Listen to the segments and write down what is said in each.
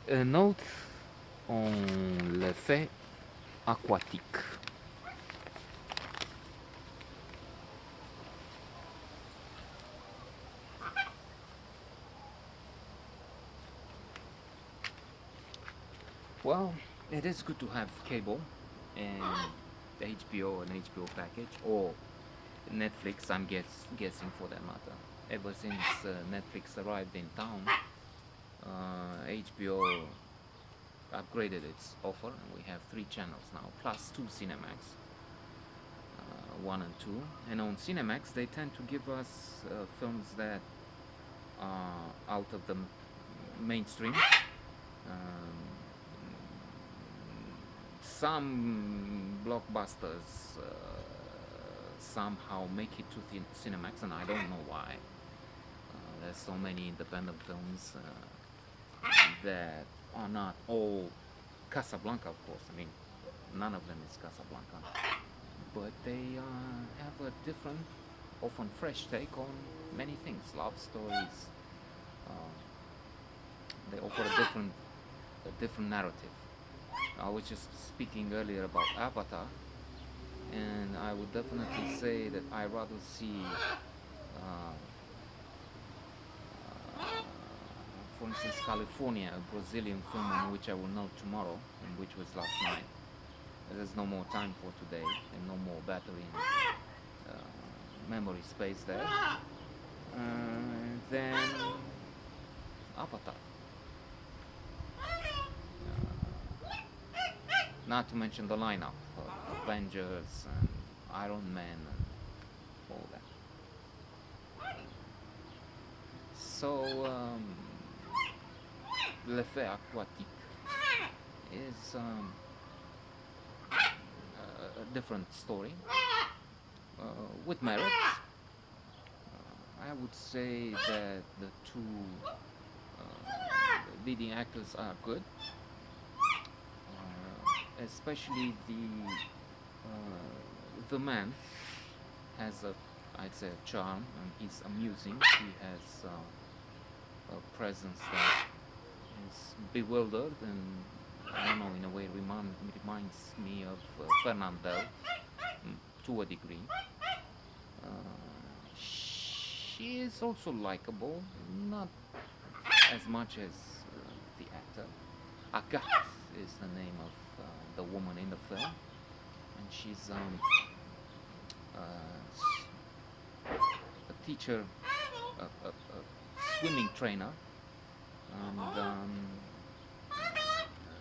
A note on l'effet aquatique. Well, it is good to have cable and HBO and HBO package or Netflix. I'm guessing for that matter. Ever since Netflix arrived in town, HBO upgraded its offer, and we have 3 channels now, plus 2 Cinemax, 1 and 2. And on Cinemax, they tend to give us films that are out of the mainstream. Some blockbusters somehow make it to Cinemax, and I don't know why. There's so many independent films that are not all Casablanca, of course. I mean, none of them is Casablanca, but they have a different, often fresh take on many things, love stories. Uh, they offer a different narrative. I was just speaking earlier about Avatar, and I would definitely say that I rather see, uh, for instance, California, a Brazilian film on which I will know tomorrow, and which was last night. There's no more time for today, and no more battery and memory space there. Then Avatar. Not to mention the lineup of Avengers and Iron Man and all that. So, L'Effet Aquatique is a different story with merits. I would say that the two leading actors are good, especially the man has I'd say a charm, and he's amusing. He has a presence that is bewildered, and I don't know, in a way reminds me of Fernandel to a degree. Uh, she is also likable, not as much as the actor. Agathe is the name of the woman in the film, and she's a teacher, a swimming trainer, and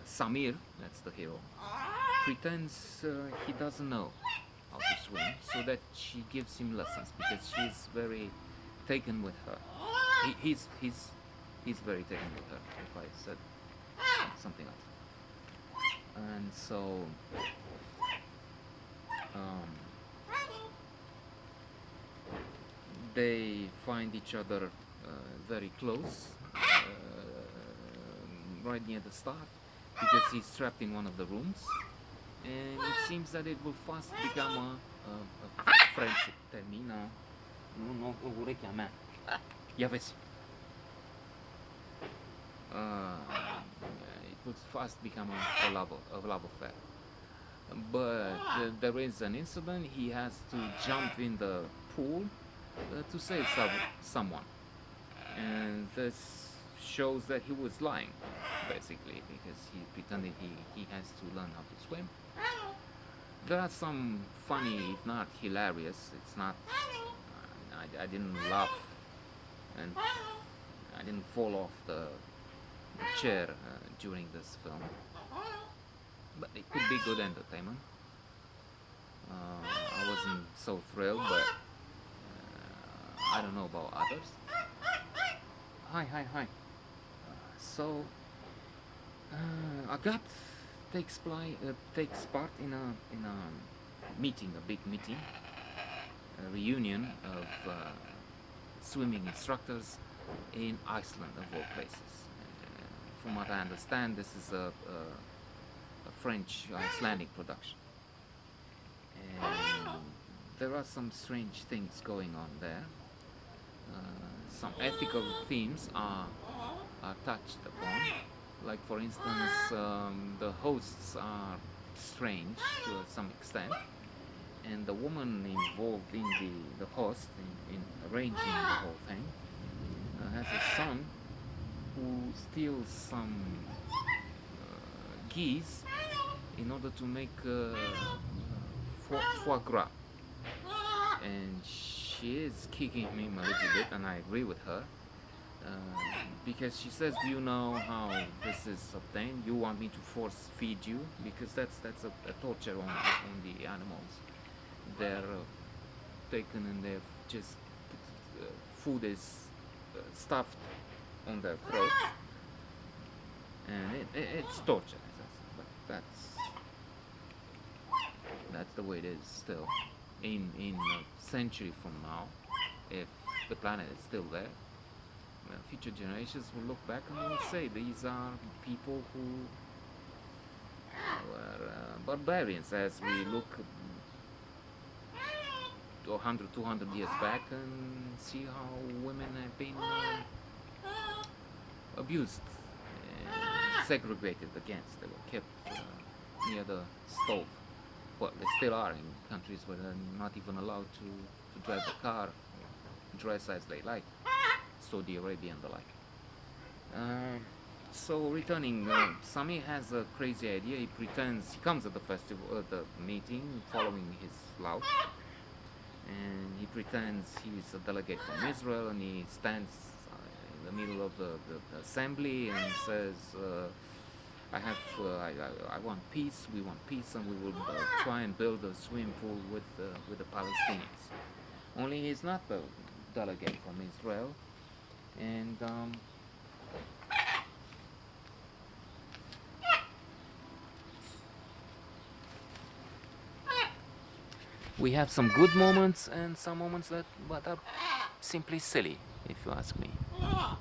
Samir, that's the hero, pretends he doesn't know how to swim, so that she gives him lessons because she's very taken with her. He's very taken with her. If I said something else, and so um, they find each other very close right near the start because he's trapped in one of the rooms, and it seems that it will fast become a friendship. Termina. No urechea mea. Ia vezi. It will fast become a love affair. But there is an incident. He has to jump in the pool to save someone, and this shows that he was lying, basically, because he pretended he has to learn how to swim. There are some funny, if not hilarious. It's not. I didn't laugh, and I didn't fall off the chair during this film, but it could be good entertainment. I wasn't so thrilled, but I don't know about others. Hi. So Agathe takes part in a meeting, a big meeting, a reunion of swimming instructors in Iceland, of all places. From what I understand, this is a French Icelandic production, and there are some strange things going on there. Some ethical themes are touched upon, Like for instance, the hosts are strange to some extent, and the woman involved in the host in arranging the whole thing has a son who steals some geese in order to make foie gras, and she is kicking him a little bit, and I agree with her. Because she says, "Do you know how this is obtained? You want me to force feed you because that's a torture on the animals. They're taken and they're just food is stuffed on their throats, and it's torture. But that's the way it is still. In a century from now, if the planet is still there, future generations will look back and will say these are people who were barbarians, as we look 100, 200 years back and see how women have been abused and segregated against. They were kept near the stove. Well, they still are in countries where they're not even allowed to drive the car or dress as they like. Saudi Arabia and the like. So returning, Sami has a crazy idea. He comes at the festival, the meeting, following his lout, and he pretends he's a delegate from Israel, and he stands in the middle of the assembly and says, I want peace. We want peace, and we will try and build a swimming pool with the Palestinians. Only he's not the delegate from Israel, and we have some good moments and some moments that are simply silly, if you ask me.